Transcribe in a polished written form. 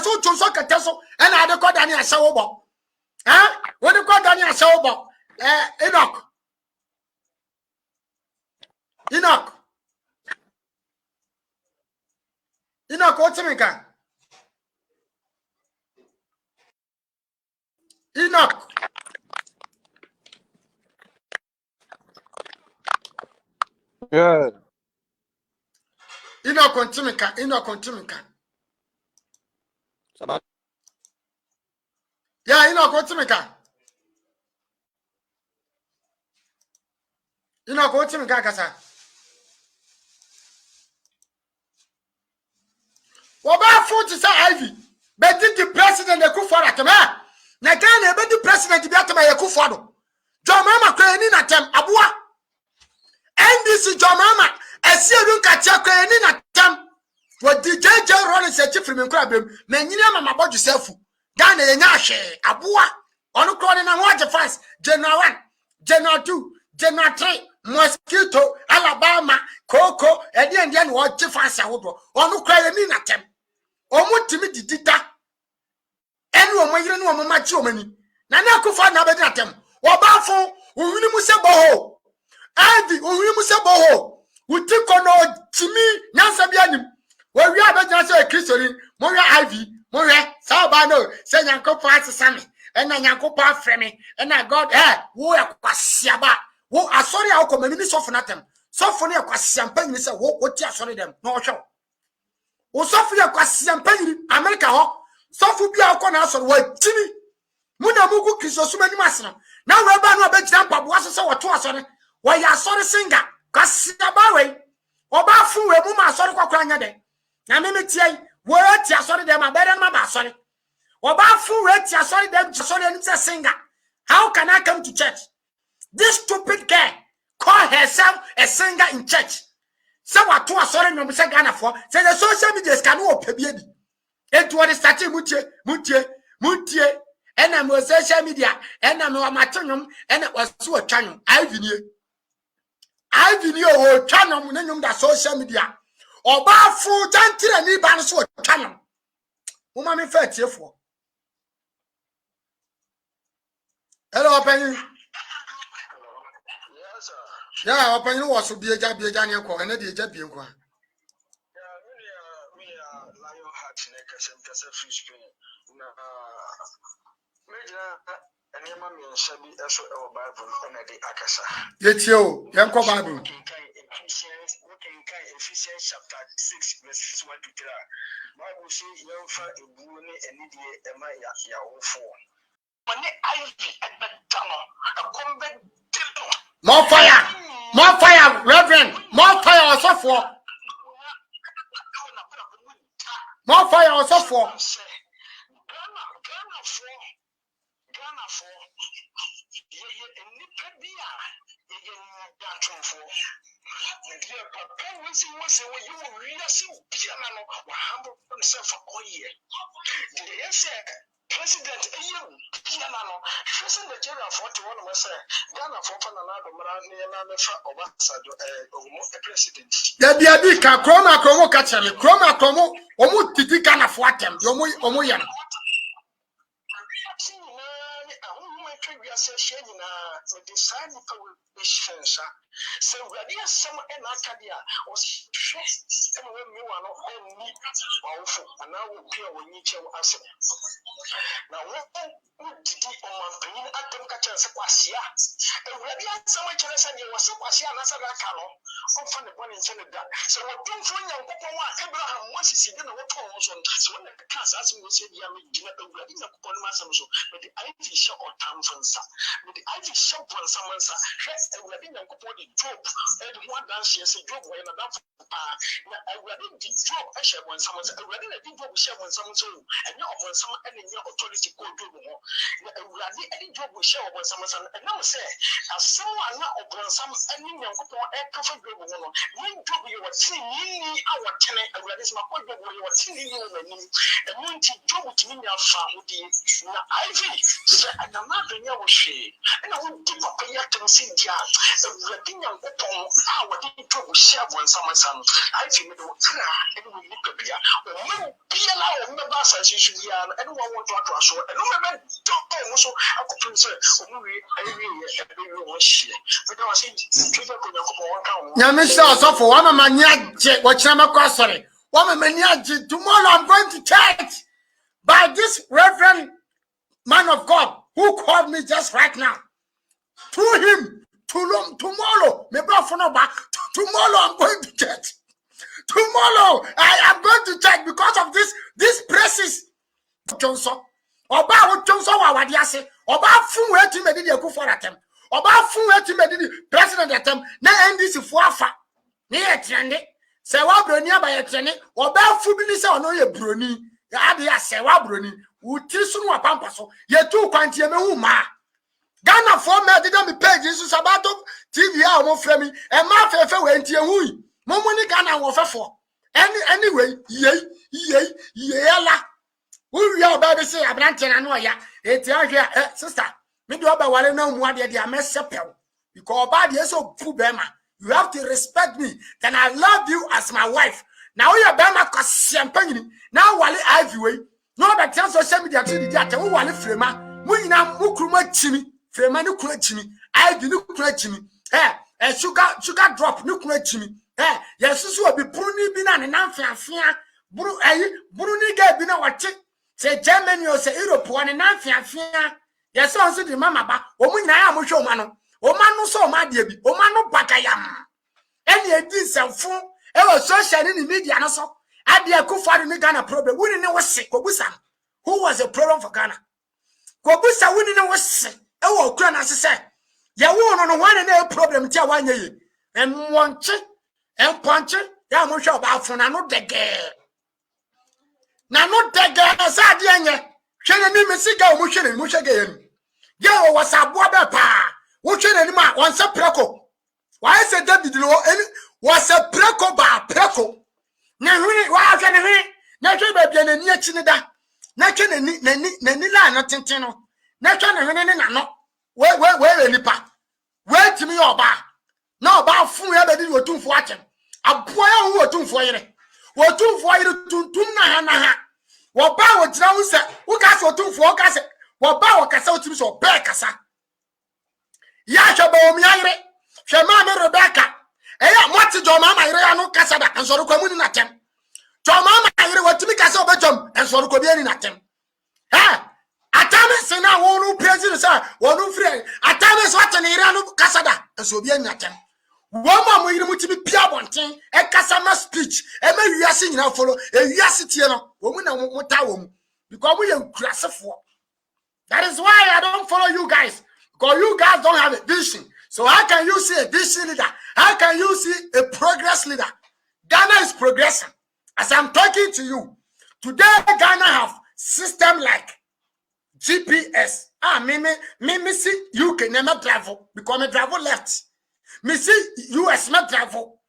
so to so keteso and I call Daniel Shawobo. Huh? What do you call Daniel Shawobo? Enoch. What's it mean? Enoch. Yeah. Enoch Contimika. Yeah, Enoch Contimika. Enoch Contimika, Kasa. What about 40 Ivy? But did the president the coup for at me? Nagana, but the president to be at my coup for them. John Mama Crane at them, Abua. And this is John Mama. I see you catch your crane at them. What did JJ Rollins say from him? Menina Mama about yourself. Dana Yashe, Abua. On the corner and watch the fast. General 1, General 2, General 3, Mosquito, Alabama, Coco, and the Indian watch the fast. On the crying at them. Omo timi didida enu omo yire nu omo machi omani na na akufa na be datem obafo ohuni mu se boho adi ohuni mu se boho uti kono timi nyansa bia nim wo wi abegina se kristoni mo wi iv mo wi sa ba no se nyankopon asesa me ena nyankopon afre me ena god wo yakwasia ba wo asori a okomani ni sofo natem sofo ne yakwasia mpa ni se wo ti asori dem no hwe Osofu ya kwasia mpanyiri America ho sofu bia akọ na asọrọ wa timi muna mugu krisosuma ni masna na we ba no abegina mpaboa so se woto asọrọ wa ya asọrọ singa kwasia ba we oba fu we mu ma asọrọ kwakwa nya de na me tie wo ti asọrọ de ma bere ma ba asọrọ oba fu we ti asọrọ de asọrọ ni se singa. How can I come to church? This stupid girl call herself a singer in church. So what to sorry no say Ghana for say the social media can no pebie bi etu what start mutie and am social media and am amatonum and was so twanum ivini o twanum na nyum da social media oba fu tantire ni ba no so twanum uma me fa tiefo. Hello open. Yeah, open you was be a jab and the jab you go. Yet you, Yanko Bible. Ephesians chapter 6, verses 1 to 3. Bible says, "You find a boon and idiot, and my yaw More fire, Reverend, more fire also for. More fire also for. Ghana for President, Piano, President Nigeria for one of us, Ghana for another president. There be a big chroma chromo catcher, chroma chromo, almost the Ghana for them, Omoyan. So we are some and Arcadia was stressed and when you are not need powerful and now we will need your answer. Now, what did you on bringing at them catch us? And we are so much less and you was so much answer that canoe from the one in Senegal. So what don't you know Abraham once is in the water so when the class as we said, you are in the coupon master, but the Ivy shop or town from Sa, but the Ivy shop on someone sa, and we are in the coupon job, and one dance yes, a job when a dump. I didn't job I share when someone's already a big job share when someone's own, and not when someone and in your authority go do more. Any job we share when someone said, and now say, as someone not open some any young couple a coffee group one, you do you were seeing our tenant, and that is my point of you were seeing you and when to do with me, your family, Ivy, and I'm not doing your shade, and I won't give up a yet to see the Rating young couple, our to share when someone son, I think it will cry, and we look at Pia, or be allowed in the bus as you should be, and anyone want to show, and no man don't also I could say, Nyamisha so for one mania what Chamaka sorry. One mania tomorrow I'm going to church by this reverend man of God who called me just right now. Through him, tomorrow, maybe tomorrow I'm going to church. Tomorrow I am going to church because of this praises. Johnson. Oba wo Johnson wa wade ase. Oba fun we ti medidi ekufo atem. Oba fun we ti medidi president atem. Na NDC fu afa. Ne ye trende. Se wa broni aba ye trende. Oba fu bi ni se ono ye broni. Ya ade ya se wa broni. Uti sunu wa pampa so. Ye tu kwantie me hu ma. Ghana for me did me page Jesus sabato TV a mo frɛ mi. E ma fefe we ntie hu. Mo mo ni Ghana wo fefo. Anyway, ye la. We are about to say a branch and I know it's here, sister. Me do about what I know more than the mess because bad is so poor Bema. You have to respect me. Then I love you as my wife. Now you're Bema cause champagne. Now while I view no that tells social media to the data who want frema. We now mukruma chimmy, frema no chimmy. I do no chimmy. Eh, sugar drop no chimmy. Yes, this will be Bruni Binan and Amphia. Bruni gave Bina what say Germany or say Europe one and Amphia. Yes, also the mama ba. Omuna am show mano. Omano so my dear. Omano bakayam. Any this and fool. Ever social in the media no so. Adia Kufari ni Ghana problem. We didn't know what sick. Kobusa. Who was a problem for Ghana? Kobusa we didn't know what sick. Oh, Grand as I said. Ya won on one and a problem tia 1 year. And one chick and punch it. Ya mo show about for no de girl. Na no de girl sadianye. Hwene ni mesiga o mo hwene mo hwege Yo was a boy pa. What you anymore? Once a preco. Why is it David was a preco bar preco? Now, why can I not baby and near Chinida? Not Nanila, not Tintino. Not no. Where any pa? Where to me or bar? No bar fool ever did what to watch him. A boy who were too for you. What too for you to Nahana? What bar would now say? Who got for 2 4 cassette? What bar was out to so bad cassa? Yashabo miare, Shamama Rebecca. What's your mamma? No Casada and so coming at them. Your mamma, what to make us over Jum and so could be in at them. Ah, Atamis and I won't praise sir, one who friend. Atamis what an Irano Casada and so be in at them. Woman will to be pure one thing, a Casama speech, and maybe you are singing now follow a Yasitiano, woman and Motawum, because we are grass of war. That is why I don't follow you guys. Because you guys don't have a vision. So how can you see a vision leader? How can you see a progress leader? Ghana is progressing. As I'm talking to you, today Ghana have system like GPS. Me see UK never travel because me travel left. Me see US not travel.